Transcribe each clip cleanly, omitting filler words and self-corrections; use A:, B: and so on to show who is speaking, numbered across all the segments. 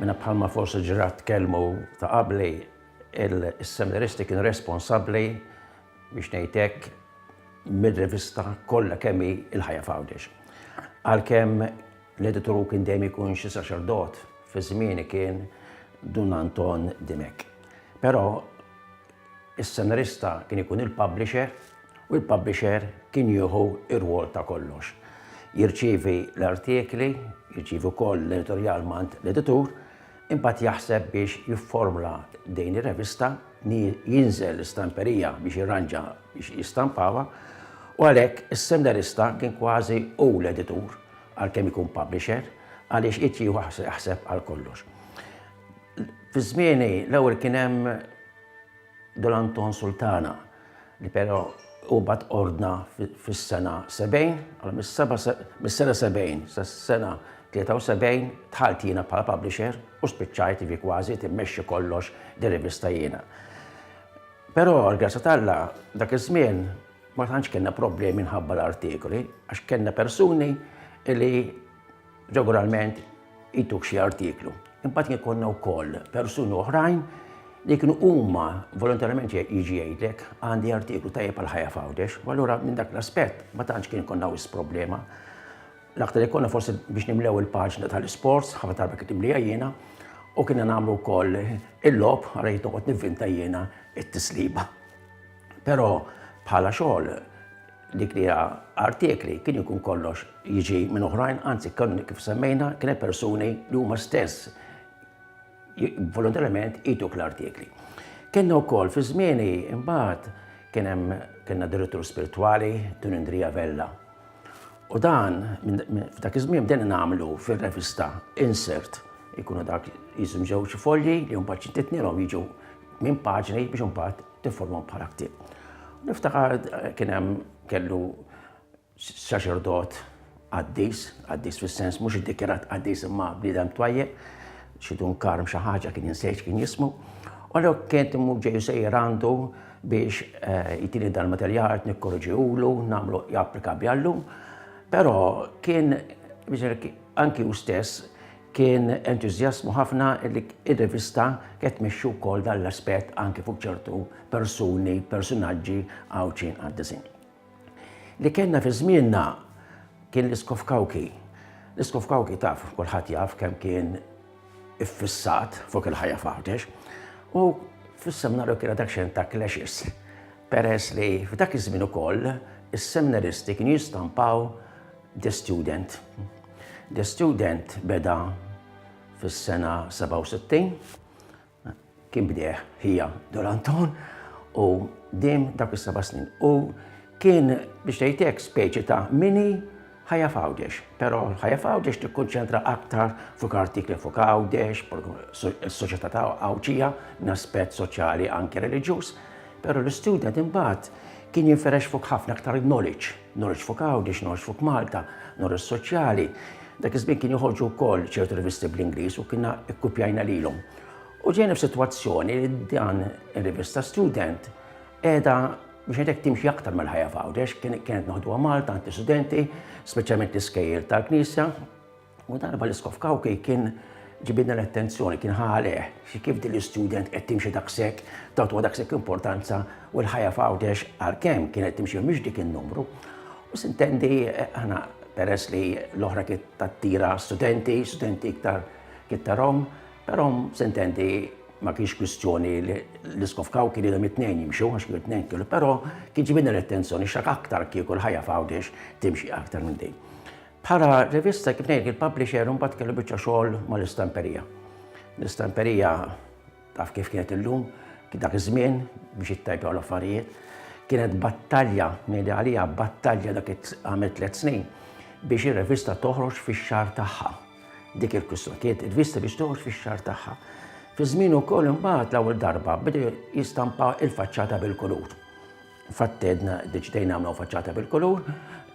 A: minna bħalma forsi ġrat kelmu ta' qabli il-seminaristi kienu responsabbli biex ngħidlek mill-Rivista kollha kemm Il-Ħajja Foundation. Għalkemm l-editoru kien dejjem ikun xi saċerdot fi żmieni kien Dun Anton Dimek. Però is-seminarista kien ikun il-publisher u l-publisher kien jieħu ir-rwol ta' kollox. Jirċievi l-artikli, jirċievi wkoll l-editorialment l-editur, imbagħad jaħseb biex jifformula din ir-rivista, jinżel l-istamperija biex jirranġa biex jistampawha, u għalhekk is-seminarista kien kważi hu l-editur għalkemm ikun publisher għaliex iċi jaħseb għal kollox. Fi żmieni l-ewwel kien hemm Don Anton Sultana li però u bad ordna fis-sena 70, mis-sena 70 sas-sena 73 tħalt jiena bħala publisher u spiċċajt fi kważi timmexxi kollox dir-rivista jiena. Però grazzi tal-Alla dak iż-żmien ma tantx kellna problemi minħabba l-artikoli għax kellna persuni li regolarment jtuk xi artiklu. Imbagħad kien konna wkoll persuni oħrajn li kienu huma volontarjament jiġi jgħidlek għandi artiklu tajjeb għal-Ħajja Foundation, u allura minn dak l-aspett ma tantx kien konna wis problema. L-aktar konna forsi biex nimlew il-paġna tal-isports, ħafna darba kien timlija jiena, u kienna nagħmlu wkoll il-lob għalhekk noqgħod nivvinta jiena t-tisliba. Però bħala xogħol dik li artikli kien ikun kollox jiġi minn oħrajn, anzi kif semmejna kien hemm persuni li huma stess volontarjament jgħiduk l-artikli. Kienna wkoll fi żmieni imbagħad kienna direttur spiritwali Dun Indrija Vella. U dan f'dak iż-żmien bdejna nagħmlu fir-rivista insert ikunu dak jiżhom ġew xi folji li mbagħad xi titnielhom jiġu minn paġni biex imbagħad tifformhom bħala ktieb. Niftakar kien hemm kellu saċerdot qaddis fis-sens mhux iddikjarat qaddis imma bliedem twajjeb, xi dun karm xi ħaġa kien jinsejx kien jismu, u allura kien imur ġej sejjer għandu biex jtini dal-materjal nikkorreġihulu, nagħmlu japplika bjallum, però kien anki hu stess kien entużjasmu ħafna li r-rivista qed tmexxi wkoll dal-aspett anke fuq ċertu persuni, personaġġi għawċin għad-disin. Li kellna fi żmienna kien l-Iskofkawki. L-Iskofkawki taf, kulħadd jaf kemm kien iffissat fuq Il-Ħajja Foundation, u fis-seminarju kien dak xejn ta' clashes. Peress li f'dak iż-żmien ukoll is-seminaristi kienu jistampaw The Student. The Student beda fis-sena 67, kien bdieħ hija Don Anton u dim dak is-7 snin. U kien biex tgħidlek speċi ta' mini Ħajja Foundation, però Ħajja Foundation tikkunċentra aktar fuq artikli fuq Għawdex, is-soċjetà ta' Għawdxija, minn aspett soċjali anke reliġjuż, però l-istudent imbagħad kien jinferex fuq ħafna aktar knowledge fuq Għawdex, knowledge fuq Malta, knowledge soċjali. Dak iż-żmien kien joħorġu wkoll ċertu rivisti bl-Ingliż u kienna ikkupjajna lilhom. U ġejna f'sitwazzjoni li dan ir-rivista Student qiegħda biex ngħidlek timxi aktar mal-Ħajja Foundation, kienet noħduha Malta għandi studenti, speċjalment l-iskejjel tal-Knisja, u darba l-Iskofkawki kien ġibidna l-attenzjoni, kien ħaleh kif din l-istudent qed timxi daqshekk, tagħtuha daqshekk importanza u l-Ħajja Foundation għalkemm kienet timxi mhix dik in-numru. U sintendi aħna peress li l-oħra kien tattira studenti iktar kittarhom, però sintendi ma kienx kwistjoni li l-Iskofkawki li it-tnejn jimxu, għax kienu t-tnejn kienu, però kien ġibidna l-attenzjoni x'ak aktar kieku l-Ħajja Foundation timxi aktar minn din. Bħala rivista kif ngħid il-publisher mbagħad kellu biċċa xogħol mal-istamperija. L-istamperija taf kif kienet illum, kien dak iż-żmien biex ittajpjaw l-affarijiet, kienet battalja, ngħidha għalija battalja dak għamel 3 snin biex ir-rivista toħroġ fix-xahar tagħha. Dik il-kwistjoni kienet ir-rivista biex toħroġ fix-xahar tagħha. Fi żmien ukoll imbagħad l-ewwel darba bdew jistampaw il-faċċata bil-kulur. Fattedna deċidejna nagħmlu faċċata bil-kulur,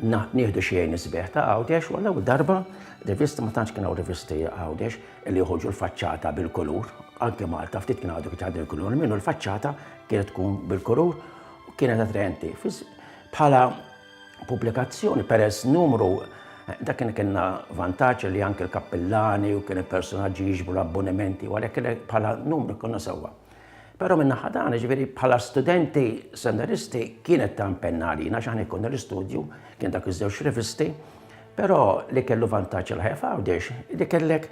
A: nieħdu xejn isbeħ ta' Għawdex, u l-ewwel darba rivista ma tantx kienu rivisti Għawdex li joħorġu l-faċċata bil-kulur. Anke Malta ftit kien għadu faċċata bil-kulur, minnu l-faċċata kienet tkun bil-kulur u kienet attrenti. Bħala pubblikazzjoni peress numru Dak kien kellna vantaġġ li anke l-kappellani u kien il-personaġġi jiġbru l-abbonimenti u għalhekk bħala numru konna sewwa. Però minna ħadan, ġifieri bħala studenti seminaristi kienet ta' impenna għalina x'aħna konna l-istudju, kien dak iż-żewġ rivisti, però li kellu vantaġġ il-ħajja f'Għawdex li kellek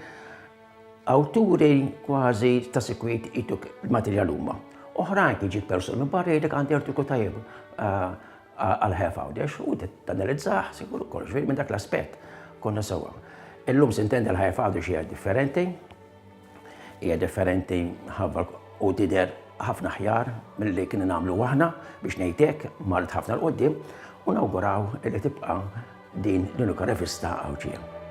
A: awturi kważi ta' sikwit ituk il-materjal huma. Oħrajn kien ġib persuni minn barra jgħidlek għandi artiklu tajjeb għal-ħajja f'Għawdex u tanalizzah sikur kollox minn dak l-aspett konna sewwa. Illum s'intendi l-ħajja f'Għawdex hija differenti u tidher ħafna ħjar milli kien nagħmlu aħna biex ngħidlek marret ħafna l-qudiem u nawguraw li tibqa' din l-unika rivista Għawdxija.